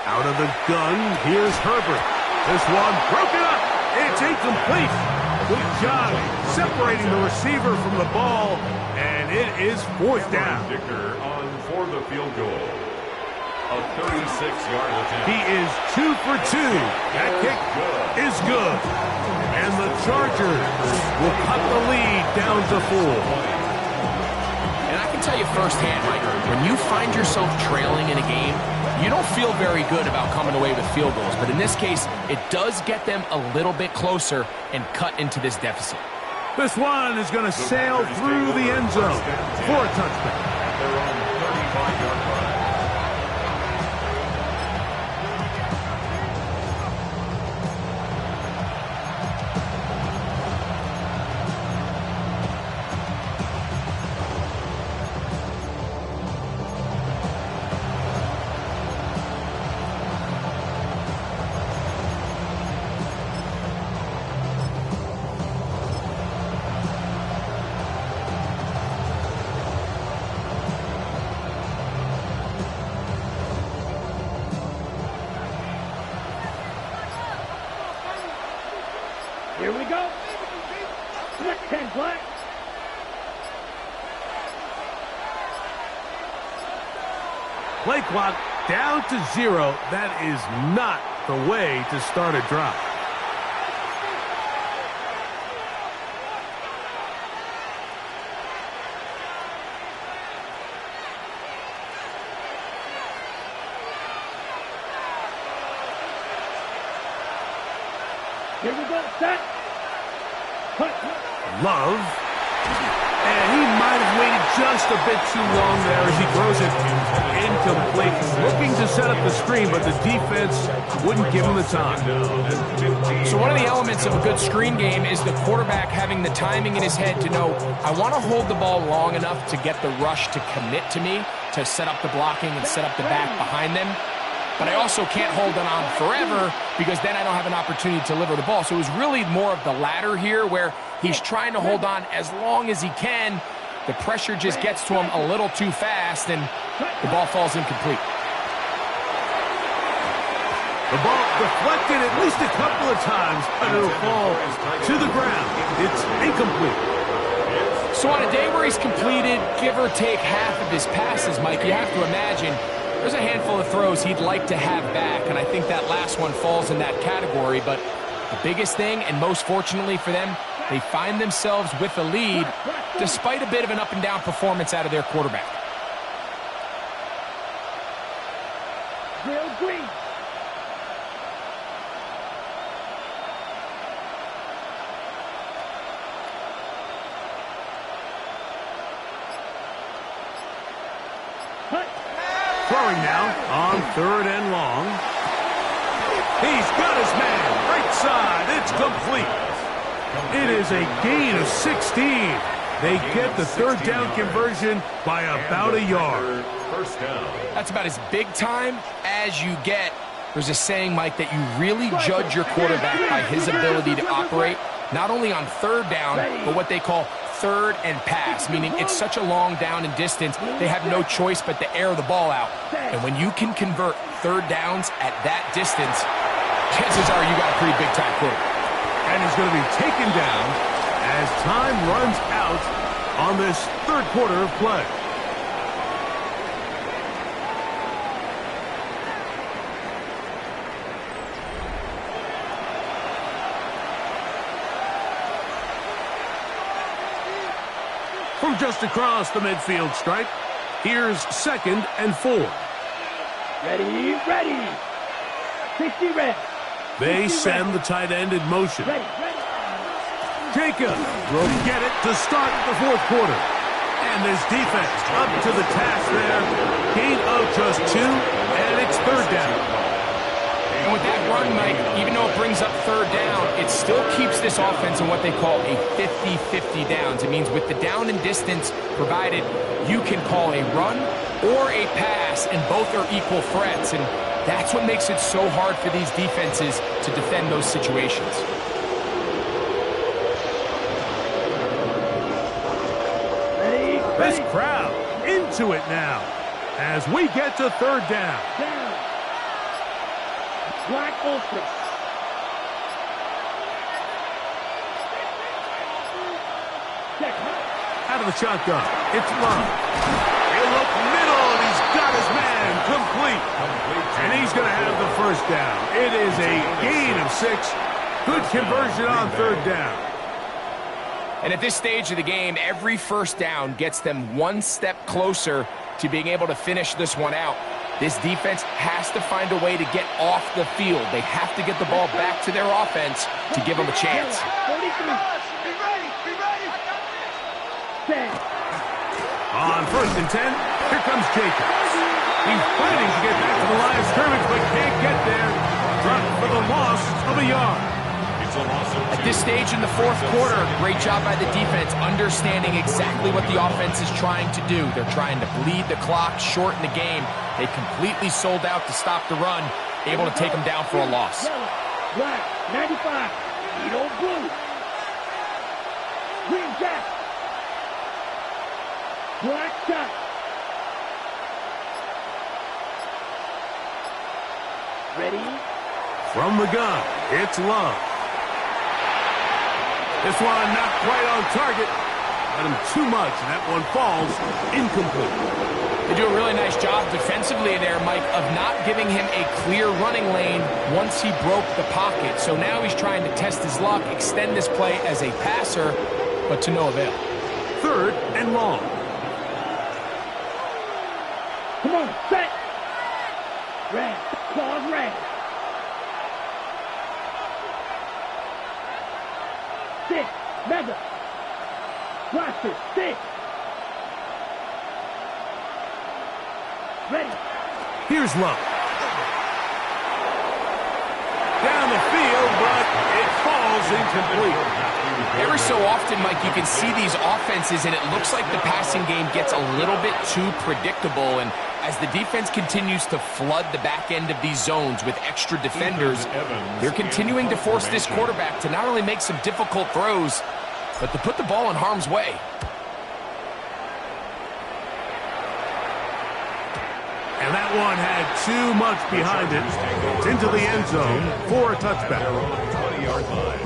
[SPEAKER 2] Out of the gun, here's Herbert. This one broken up. It's incomplete. Good job separating the receiver from the ball, and it is 4th down.
[SPEAKER 3] Dicker on for the field goal. A 36-yard attempt.
[SPEAKER 2] He is 2 for 2. That kick is good. And the Chargers will cut the lead down to 4.
[SPEAKER 4] And I can tell you firsthand, Mike, when you find yourself trailing in a game, you don't feel very good about coming away with field goals. But in this case, it does get them a little bit closer and cut into this deficit.
[SPEAKER 2] This one is going to sail through the end zone for a touchdown.
[SPEAKER 3] They're on 35-yard line.
[SPEAKER 5] Black 10, black.
[SPEAKER 2] Play clock down to 0. That is not the way to start a drive.
[SPEAKER 5] Here we go, set. Cut.
[SPEAKER 2] Love. And he might have waited just a bit too long there as he throws it incomplete. Looking to set up the screen, but the defense wouldn't give him the time.
[SPEAKER 4] So one of the elements of a good screen game is the quarterback having the timing in his head to know, I want to hold the ball long enough to get the rush to commit to me, to set up the blocking and set up the back behind them. But I also can't hold it on forever because then I don't have an opportunity to deliver the ball. So it was really more of the latter here where he's trying to hold on as long as he can. The pressure just gets to him a little too fast and the ball falls incomplete.
[SPEAKER 2] The ball deflected at least a couple of times, but it'll fall to the ground. It's incomplete.
[SPEAKER 4] So on a day where he's completed, give or take half of his passes, Mike, you have to imagine there's a handful of throws he'd like to have back, and I think that last one falls in that category. But the biggest thing, and most fortunately for them, they find themselves with a lead despite a bit of an up-and-down performance out of their quarterback.
[SPEAKER 5] Real green.
[SPEAKER 2] Throwing now on 3rd and long. He's got his man. Right side. It's complete. It is a gain of 16. They get the 3rd down conversion by about a yard.
[SPEAKER 3] First down.
[SPEAKER 4] That's about as big time as you get. There's a saying, Mike, that you really judge your quarterback by his ability to operate not only on 3rd down, but what they call 3rd and pass, meaning it's such a long down and distance, they have no choice but to air the ball out. And when you can convert 3rd downs at that distance, chances are you got a pretty big-time quarterback.
[SPEAKER 2] And he's going to be taken down as time runs out on this 3rd quarter of play. From just across the midfield stripe, here's 2nd and 4.
[SPEAKER 5] Ready, ready. 60 red.
[SPEAKER 2] They send the tight end in motion.
[SPEAKER 5] Ready, ready.
[SPEAKER 2] Jacob will get it to start the 4th quarter. And this defense up to the task there. Gain of just 2, and it's 3rd down.
[SPEAKER 4] And with that run, Mike, even though it brings up 3rd down, it still keeps this offense in what they call a 50-50 downs. It means with the down and distance provided, you can call a run or a pass, and both are equal threats. And that's what makes it so hard for these defenses to defend those situations.
[SPEAKER 5] Ready,
[SPEAKER 2] This
[SPEAKER 5] ready.
[SPEAKER 2] crowd into it now as we get to 3rd down.
[SPEAKER 5] Down. Black Ultra. Check.
[SPEAKER 2] Out of the shotgun. It's Love. He'll look middle, and he's got his man complete. And he's going to have the 1st down. It is a gain of 6. Good conversion on 3rd down.
[SPEAKER 4] And at this stage of the game, every 1st down gets them one step closer to being able to finish this one out. This defense has to find a way to get off the field. They have to get the ball back to their offense to give them a chance.
[SPEAKER 5] 43. Be ready, be ready. 10.
[SPEAKER 2] On 1st and 10, here comes Jacobs. He's fighting to get back to the line of scrimmage, but can't get there. Dropped for the loss of a yard.
[SPEAKER 4] At this stage in the 4th quarter, great job by the defense understanding exactly what the offense is trying to do. They're trying to bleed the clock, shorten the game. They completely sold out to stop the run, able to take them down for a loss.
[SPEAKER 5] Yellow, black, 95. Edo blue. Green jack. Black shot. Ready?
[SPEAKER 2] From the gun, it's Love. This one not quite on target. Got him too much, and that one falls incomplete.
[SPEAKER 4] They do a really nice job defensively there, Mike, of not giving him a clear running lane once he broke the pocket. So now he's trying to test his luck, extend this play as a passer, but to no avail.
[SPEAKER 2] 3rd and long.
[SPEAKER 5] Come on, set. Red. Pause, red. 6. Mega. Watch it. 6. Ready.
[SPEAKER 2] Here's Love. Down the field, but it falls incomplete.
[SPEAKER 4] Every so often, Mike, you can see these offenses, and it looks like the passing game gets a little bit too predictable. And as the defense continues to flood the back end of these zones with extra defenders, they're continuing to force this quarterback to not only make some difficult throws, but to put the ball in harm's way.
[SPEAKER 2] And that one had too much behind it. It's into the end zone for a touchback.
[SPEAKER 3] 20-yard line.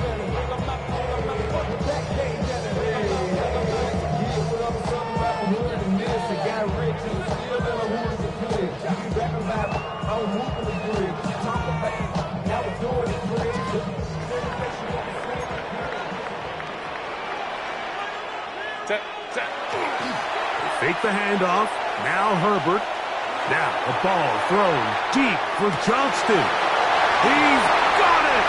[SPEAKER 2] Fake the handoff. Now Herbert. Now the ball thrown deep for Johnston. He's got it!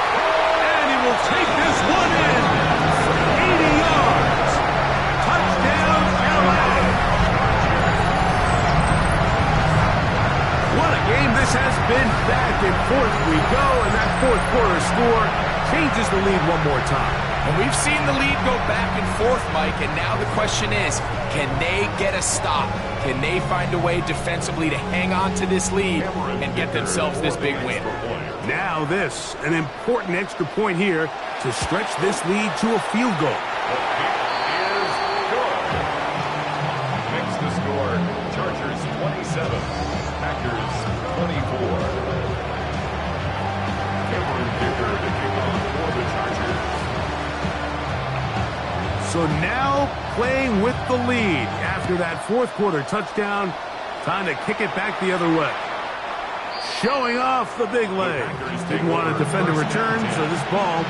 [SPEAKER 2] And he will take this one in for 80 yards. Touchdown, LA! What a game this has been. Back and forth we go, and that fourth quarter score changes the lead one more time.
[SPEAKER 4] And we've seen the lead go back and forth, Mike, and now the question is, can they get a stop? Can they find a way defensively to hang on to this lead and get themselves this big win?
[SPEAKER 2] Now this, an important extra point here to stretch this lead to a field goal.
[SPEAKER 3] Is good. Makes the score. Chargers 27, Packers 24. Cameron Dicker to kick off for the Chargers.
[SPEAKER 2] So now playing with the lead after that fourth quarter touchdown. Time to kick it back the other way. Showing off the big leg. Didn't want to defend a return, so this ball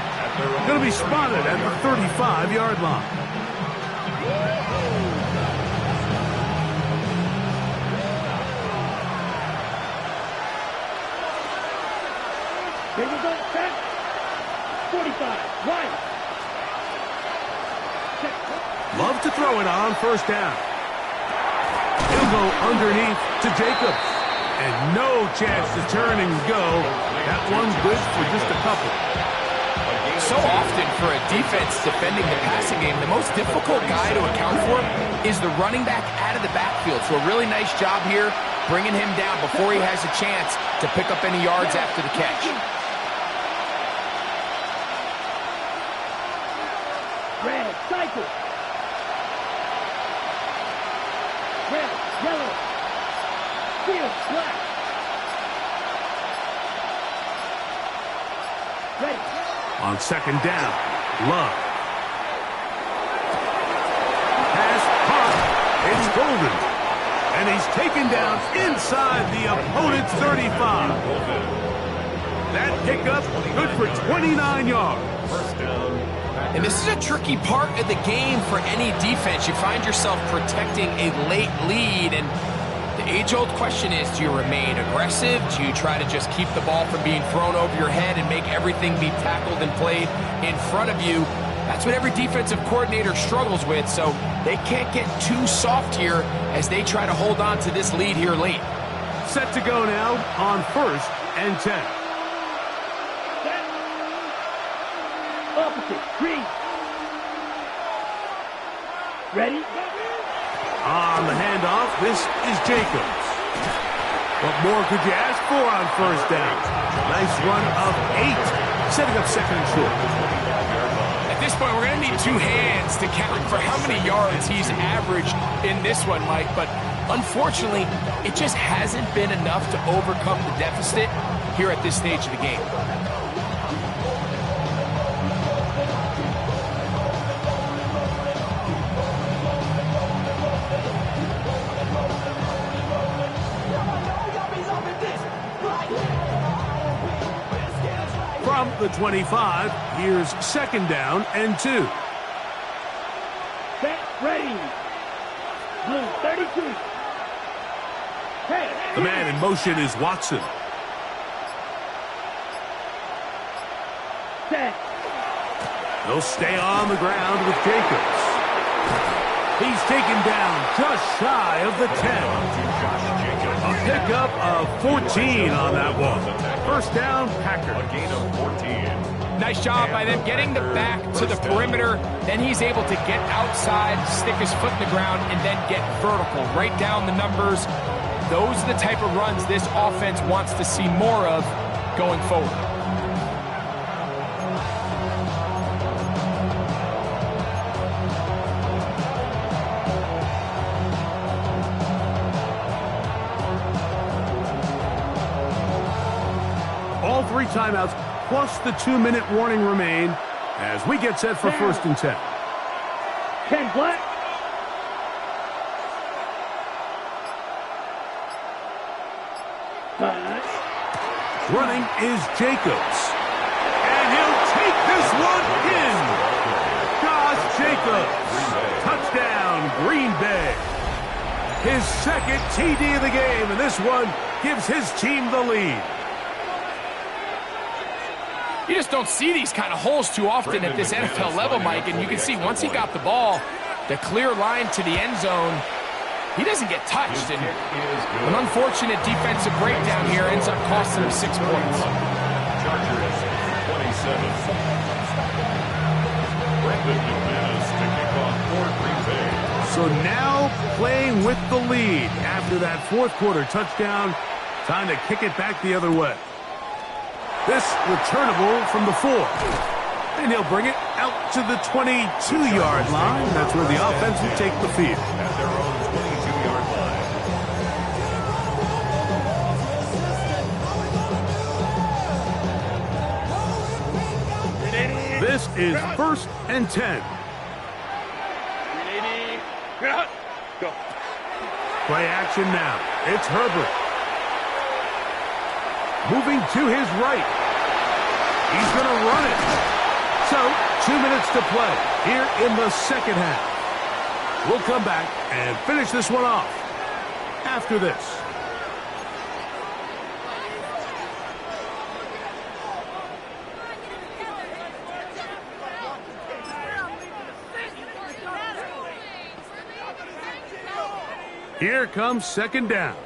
[SPEAKER 2] going to be spotted at the 35-yard line.
[SPEAKER 5] Here we go, set. 45, right.
[SPEAKER 2] Love to throw it on first down. He'll go underneath to Jacobs. And no chance to turn and go. That one's good for just a couple.
[SPEAKER 4] So often for a defense defending the passing game, the most difficult guy to account for is the running back out of the backfield. So a really nice job here bringing him down before he has a chance to pick up any yards after the catch.
[SPEAKER 5] Red, cycle. Red, yellow. Field, black. Ready.
[SPEAKER 2] On second down, Love. Pass hard. It's Golden. And he's taken down inside the opponent's 35. That pickup good for 29 yards.
[SPEAKER 3] First down.
[SPEAKER 4] And this is a tricky part of the game for any defense. You find yourself protecting a late lead, and the age-old question is, do you remain aggressive? Do you try to just keep the ball from being thrown over your head and make everything be tackled and played in front of you? That's what every defensive coordinator struggles with, so they can't get too soft here as they try to hold on to this lead here late.
[SPEAKER 2] Set to go now on 1st and 10.
[SPEAKER 5] Opposite, green. Ready?
[SPEAKER 2] On the handoff, this is Jacobs. What more could you ask for on first down? Nice run of 8, setting up second and short.
[SPEAKER 4] At this point, we're going to need 2 hands to count for how many yards he's averaged in this one, Mike. But unfortunately, it just hasn't been enough to overcome the deficit here at this stage of the game.
[SPEAKER 2] the 25. Here's 2nd down and 2.
[SPEAKER 5] Set, ready. Blue, 32. Hey,
[SPEAKER 2] The man in motion is Watson.
[SPEAKER 5] set.
[SPEAKER 2] They'll stay on the ground with Jacobs. He's taken down just shy of the 10. A pickup of 14 on that one. 1st down, Packers.
[SPEAKER 3] A gain of 14.
[SPEAKER 4] Nice job by them getting the back to the perimeter. Then he's able to get outside, stick his foot in the ground, and then get vertical. Right down the numbers. Those are the type of runs this offense wants to see more of going forward.
[SPEAKER 2] All 3 timeouts plus the 2-minute warning remain as we get set for 1st and 10.
[SPEAKER 5] 10 black.
[SPEAKER 2] Running is Jacobs. And he'll take this one in. Josh Jacobs. Touchdown, Green Bay. His 2nd TD of the game, and this one gives his team the lead.
[SPEAKER 4] You just don't see these kind of holes too often at this NFL level, Mike, and you can see once he got the ball, the clear line to the end zone, he doesn't get touched. And an unfortunate defensive breakdown here ends up costing him 6 points.
[SPEAKER 3] Chargers, 27. Brandon McManus to kick off for Green Bay.
[SPEAKER 2] So now playing with the lead after that 4th quarter touchdown, time to kick it back the other way. This returnable from the 4. And he'll bring it out to the 22-yard line. That's where the offense will take the field.
[SPEAKER 3] At their own 22-yard line.
[SPEAKER 2] This is 1st and 10.
[SPEAKER 5] Go.
[SPEAKER 2] Play action now. It's Herbert. Moving to his right. He's going to run it. So, 2 minutes to play here in the 2nd half. We'll come back and finish this one off after this. Here comes 2nd down.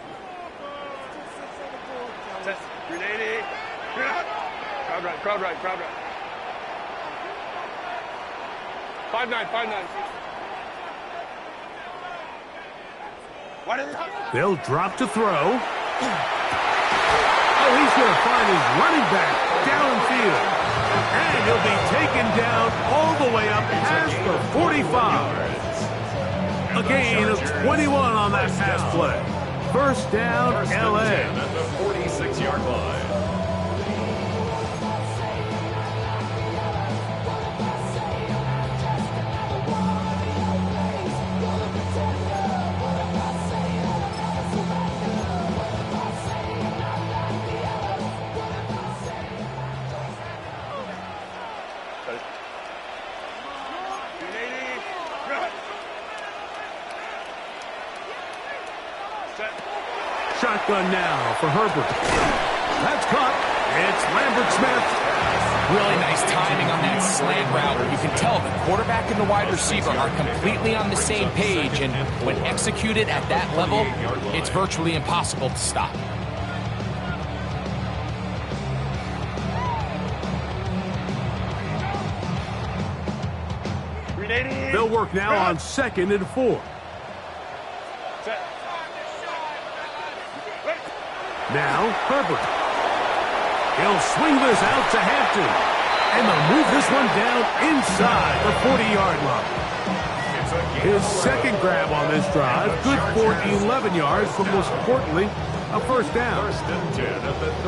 [SPEAKER 5] Crowd right. 5-9.
[SPEAKER 2] They'll drop to throw. Oh, he's going to find his running back downfield. And he'll be taken down all the way up past the 45. A gain of 21 on that pass play. 1st down, LA.
[SPEAKER 3] At the 46-yard line.
[SPEAKER 2] Shotgun now for Herbert. That's caught. It's Lambert Smith.
[SPEAKER 4] Really nice timing on that slant route. You can tell the quarterback and the wide receiver are completely on the same page, and when executed at that level, it's virtually impossible to stop.
[SPEAKER 2] They'll work now on 2nd and 4. Now, Herbert. He'll swing this out to Hampton. And they'll move this one down inside the 40-yard line. His 2nd grab on this drive, good for 11 yards, but most importantly, a 1st down.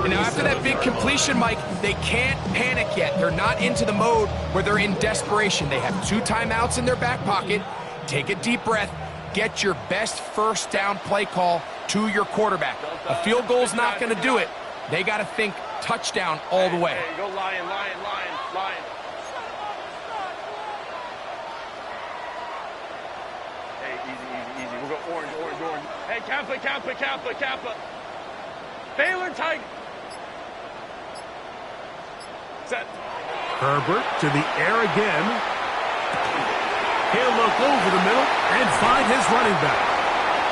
[SPEAKER 4] And now after that big completion, Mike, they can't panic yet. They're not into the mode where they're in desperation. They have 2 timeouts in their back pocket. Take a deep breath. Get your best 1st down play call to your quarterback. A field goal's not going to do it. They got to think touchdown all the way.
[SPEAKER 6] Hey, go Lion. Hey, easy. We'll go orange. Hey, Kappa. Baylor Tiger. Set.
[SPEAKER 2] Herbert to the air again. He'll look over the middle and find his running back.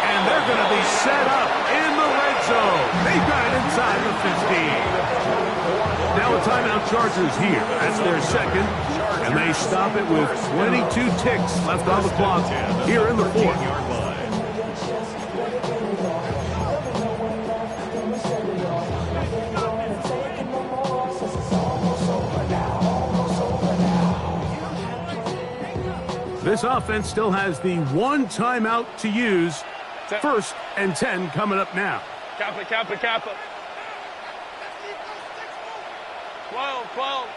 [SPEAKER 2] And they're going to be set up in the red zone. They got it inside the 15. Now a timeout Chargers here. That's their second. And they stop it with 22 ticks left on the clock here in the fourth. This offense still has the one timeout to use. First and 10 coming up now.
[SPEAKER 6] Kappa. 12.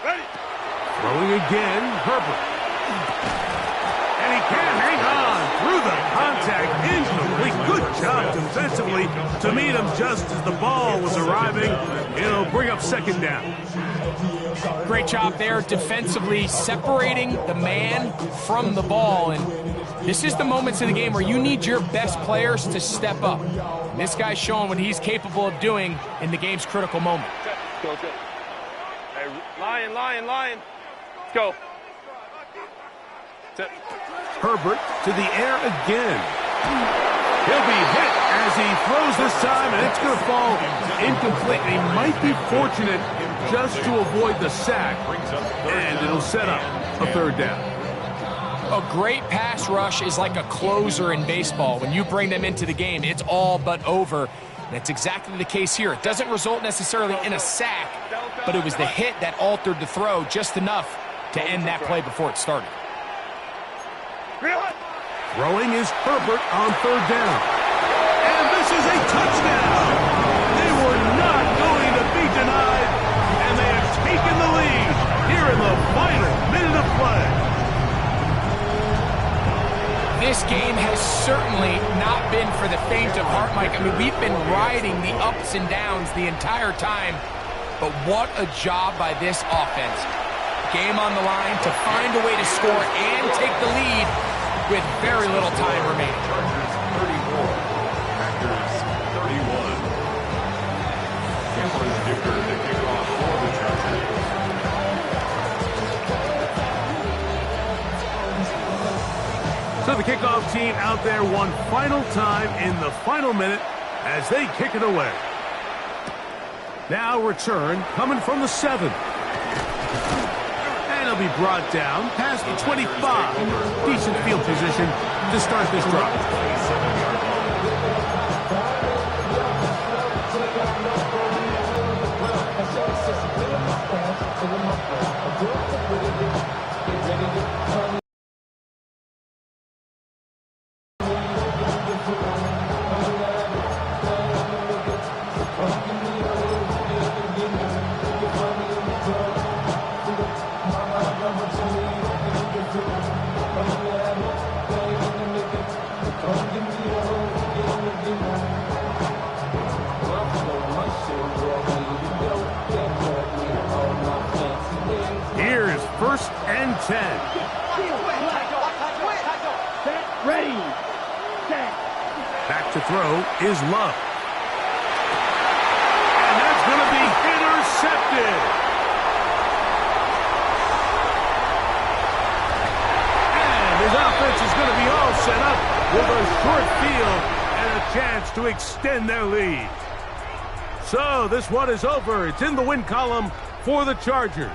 [SPEAKER 6] Ready.
[SPEAKER 2] Throwing again, Herbert. And he can't hang on through the contact. Incomplete. Good job defensively to meet him just as the ball was arriving. It'll bring up second down.
[SPEAKER 4] Great job there defensively, separating the man from the ball. And this is the moments in the game where you need your best players to step up. And this guy's showing what he's capable of doing in the game's critical moment.
[SPEAKER 6] Go. Hey, Lion. Let's go. Set.
[SPEAKER 2] Herbert to the air again. He'll be hit as he throws this time, and it's going to fall incomplete. He might be fortunate just to avoid the sack, and it'll set up a third down.
[SPEAKER 4] A great pass rush is like a closer in baseball. When you bring them into the game, it's all but over. That's exactly the case here. It doesn't result necessarily in a sack, but it was the hit that altered the throw just enough to end that play before it started.
[SPEAKER 2] Throwing is Herbert on third down. And this is a touchdown. They were not going to be denied, and they have taken the lead here in the final minute of play.
[SPEAKER 4] This game has certainly not been for the faint of heart, Mike. I mean, we've been riding the ups and downs the entire time, but what a job by this offense. Game on the line to find a way to score and take the lead with very little time remaining.
[SPEAKER 3] Chargers 34, Packers 31. Cameron Dicker to kick off for the Chargers.
[SPEAKER 2] So the kickoff team out there one final time in the final minute as they kick it away. Now return coming from the 7. And it'll be brought down past the 25. Decent field position to start this drive. Here's first and 10.
[SPEAKER 5] Set, ready, set.
[SPEAKER 2] Back to throw is Love. And that's going to be intercepted. And his offense is going to be all set up with a short field and a chance to extend their lead. So this one is over. It's in the win column for the Chargers.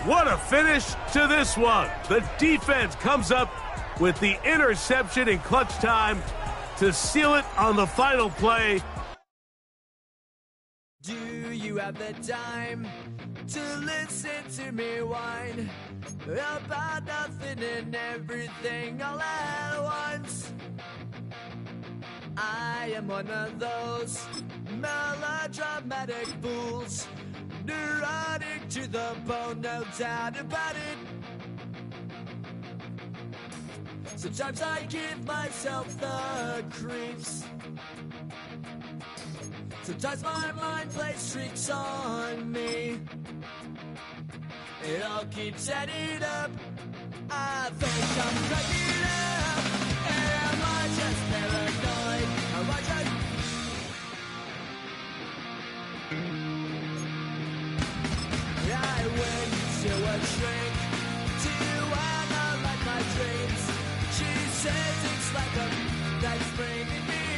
[SPEAKER 2] What a finish to this one. The defense comes up with the interception in clutch time to seal it on the final play.
[SPEAKER 7] Do you have the time to listen to me whine about nothing and everything all at once? I am one of those melodramatic fools, neurotic to the bone, no doubt about it. Sometimes I give myself the creeps. Sometimes my mind plays tricks on me. It all keeps adding up. I think I'm cracking up. Am I just paranoid? Am I just... I went to a shrink to analyze my dreams. She says it's like a nice spring in me.